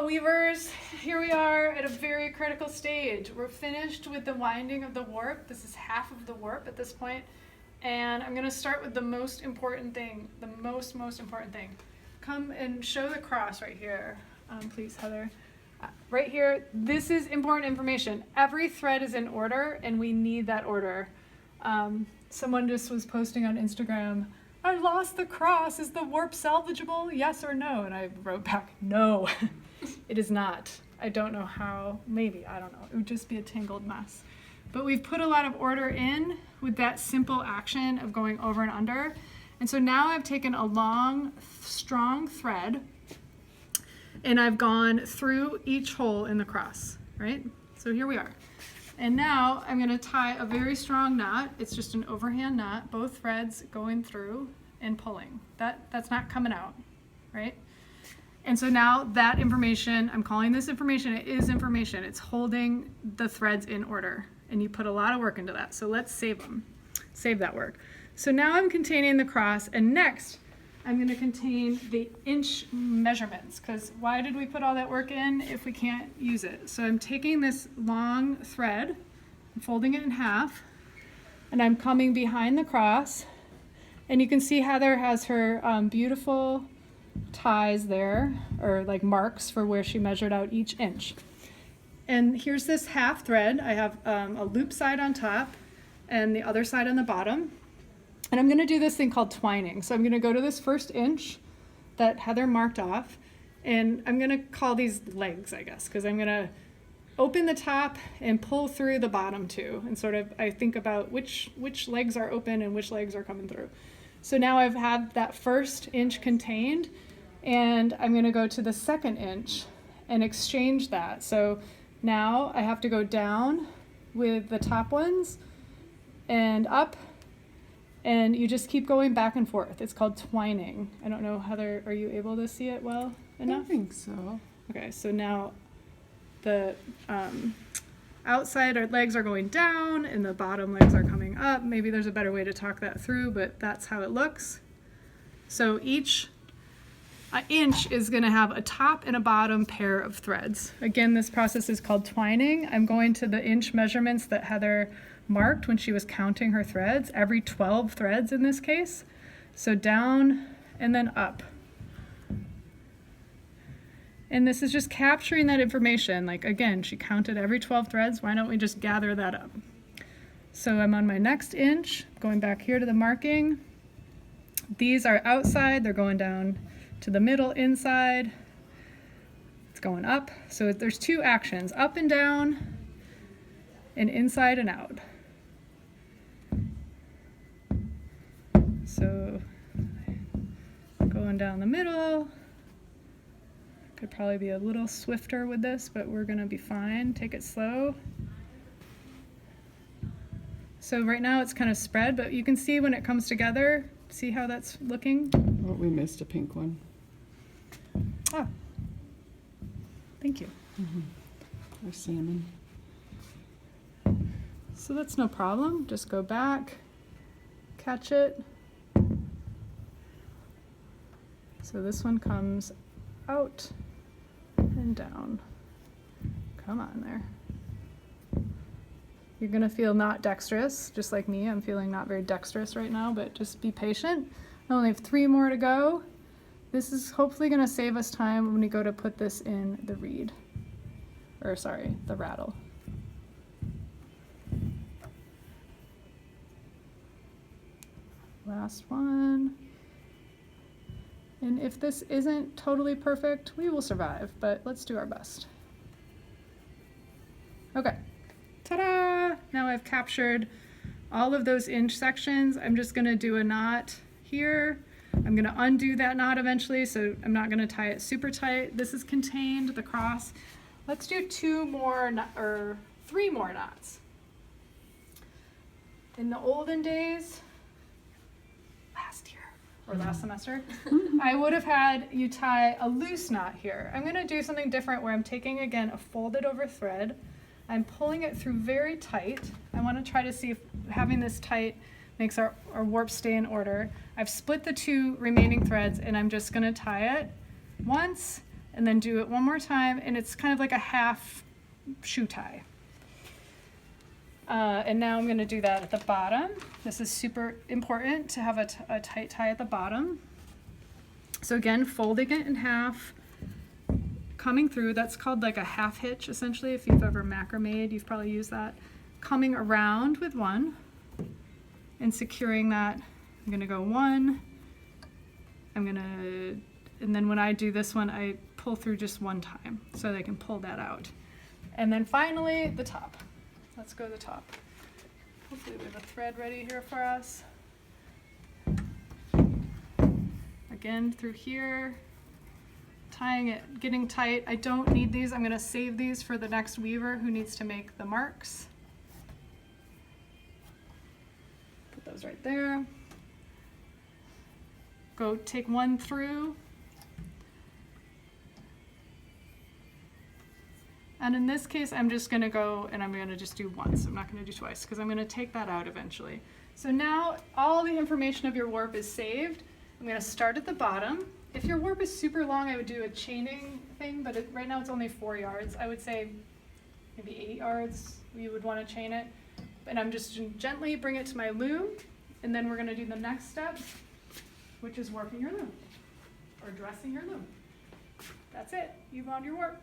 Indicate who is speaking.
Speaker 1: Hello weavers, here we are at a very critical stage. We're finished with the winding of the warp. This is half of the warp at this point. And I'm gonna start with the most important thing, the most important thing. Come and show the cross right here, please Heather. Right here, this is important information. Every thread is in order and we need that order. Someone just was posting on Instagram, I lost the cross, is the warp salvageable, yes or no? And I wrote back, no, it is not. I don't know how, maybe, I don't know. It would just be a tangled mess. But we've put a lot of order in with that simple action of going over and under. And so now I've taken a long, strong thread and I've gone through each hole in the cross, right? So here we are. And now I'm gonna tie a very strong knot. It's just an overhand knot, both threads going through and pulling. That's not coming out, right? And so now that information, I'm calling this information, it is information. It's holding the threads in order. And you put a lot of work into that. So let's save them, save that work. So now I'm containing the cross, and next I'm gonna contain the inch measurements, because why did we put all that work in if we can't use it? So I'm taking this long thread, I'm folding it in half, and I'm coming behind the cross, and you can see Heather has her beautiful ties there, or like marks for where she measured out each inch. And here's this half thread. I have a loop side on top and the other side on the bottom. And I'm gonna do this thing called twining. So I'm gonna go to this first inch that Heather marked off, and I'm gonna call these legs, I guess, because I'm gonna open the top and pull through the bottom too. And sort of, I think about which legs are open and which legs are coming through. So now I've had that first inch contained, and I'm gonna go to the second inch and exchange that. So now I have to go down with the top ones and up, and you just keep going back and forth. It's called twining. I don't know, Heather, are you able to see it well enough?
Speaker 2: I think so.
Speaker 1: Okay, so now the outside legs are going down and the bottom legs are coming up. Maybe there's a better way to talk that through, but that's how it looks. So each inch is gonna have a top and a bottom pair of threads. Again, this process is called twining. I'm going to the inch measurements that Heather marked when she was counting her threads, every 12 threads in this case. So down and then up. And this is just capturing that information. Like again, she counted every 12 threads. Why don't we just gather that up? So I'm on my next inch, going back here to the marking. These are outside, they're going down to the middle inside. It's going up. So there's two actions, up and down and inside and out. So going down the middle. Could probably be a little swifter with this, but we're gonna be fine. Take it slow. So right now it's kind of spread, but you can see when it comes together, see how that's looking?
Speaker 2: Oh, we missed a pink one.
Speaker 1: Oh, thank you.
Speaker 2: Or salmon.
Speaker 1: So that's no problem. Just go back, catch it. So this one comes out and down. Come on there. You're gonna feel not dexterous, just like me. I'm feeling not very dexterous right now, but just be patient. I only have 3 more to go. This is hopefully gonna save us time when we go to put this in the reed. Or sorry, the rattle. Last one. And if this isn't totally perfect, we will survive, but let's do our best. Okay, ta-da! Now I've captured all of those inch sections. I'm just gonna do a knot here. I'm gonna undo that knot eventually, so I'm not gonna tie it super tight. This is contained, the cross. Let's do 3 more knots. In the olden days, last year or last semester, I would have had you tie a loose knot here. I'm gonna do something different where I'm taking, again, a folded over thread. I'm pulling it through very tight. I wanna try to see if having this tight makes our warp stay in order. I've split the 2 remaining threads and I'm just gonna tie it once and then do it one more time, and it's kind of like a half shoe tie. And now I'm going to do that at the bottom. This is super important to have a tight tie at the bottom. So again, folding it in half, coming through, that's called like a half hitch essentially. If you've ever macrameed, you've probably used that. Coming around with one and securing that. I'm going to go one. And then when I do this one, I pull through just one time so they can pull that out. And then finally, the top. Let's go to the top. Hopefully we have a thread ready here for us. Again, through here, tying it, getting tight. I don't need these. I'm going to save these for the next weaver who needs to make the marks. Put those right there. Go take one through. And in this case, I'm just gonna go and I'm gonna just do once. I'm not gonna do twice because I'm gonna take that out eventually. So now all the information of your warp is saved. I'm gonna start at the bottom. If your warp is super long, I would do a chaining thing, but right now it's only 4 yards. I would say maybe 8 yards you would wanna chain it. And I'm just gently bring it to my loom, and then we're gonna do the next step, which is warping your loom, or dressing your loom. That's it, you've wound your warp.